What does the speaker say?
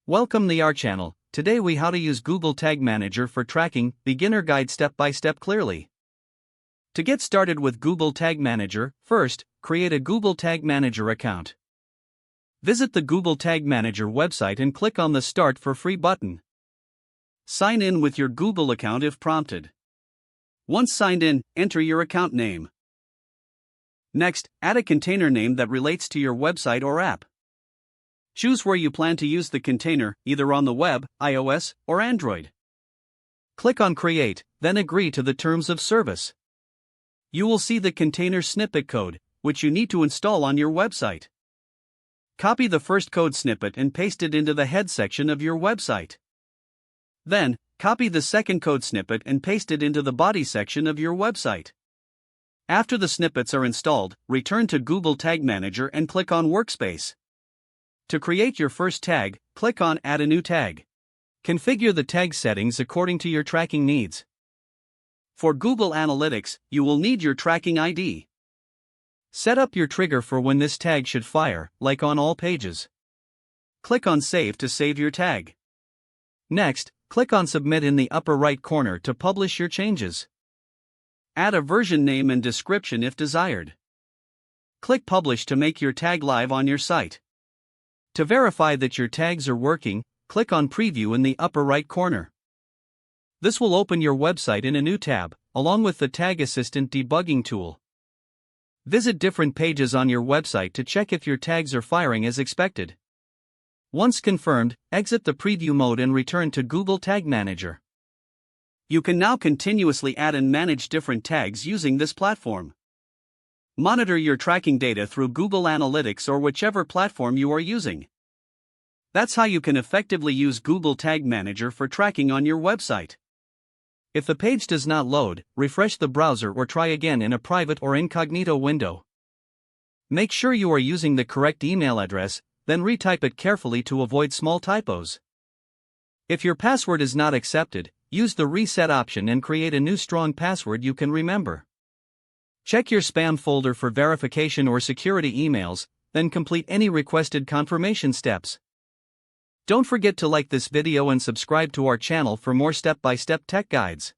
Welcome to our channel. Today we how to use Google Tag Manager for tracking, beginner guide step by step clearly. To get started with Google Tag Manager, first, create a Google Tag Manager account. Visit the Google Tag Manager website and click on the Start for Free button. Sign in with your Google account if prompted. Once signed in, enter your account name. Next, add a container name that relates to your website or app. Choose where you plan to use the container, either on the web, iOS, or Android. Click on Create, then agree to the terms of service. You will see the container snippet code, which you need to install on your website. Copy the first code snippet and paste it into the head section of your website. Then, copy the second code snippet and paste it into the body section of your website. After the snippets are installed, return to Google Tag Manager and click on Workspace. To create your first tag, click on Add a new tag. Configure the tag settings according to your tracking needs. For Google Analytics, you will need your tracking ID. Set up your trigger for when this tag should fire, like on all pages. Click on Save to save your tag. Next, click on Submit in the upper right corner to publish your changes. Add a version name and description if desired. Click Publish to make your tag live on your site. To verify that your tags are working, click on Preview in the upper right corner. This will open your website in a new tab, along with the Tag Assistant debugging tool. Visit different pages on your website to check if your tags are firing as expected. Once confirmed, exit the preview mode and return to Google Tag Manager. You can now continuously add and manage different tags using this platform. Monitor your tracking data through Google Analytics or whichever platform you are using. That's how you can effectively use Google Tag Manager for tracking on your website. If the page does not load, refresh the browser or try again in a private or incognito window. Make sure you are using the correct email address, then retype it carefully to avoid small typos. If your password is not accepted, use the reset option and create a new strong password you can remember. Check your spam folder for verification or security emails, then complete any requested confirmation steps. Don't forget to like this video and subscribe to our channel for more step-by-step tech guides.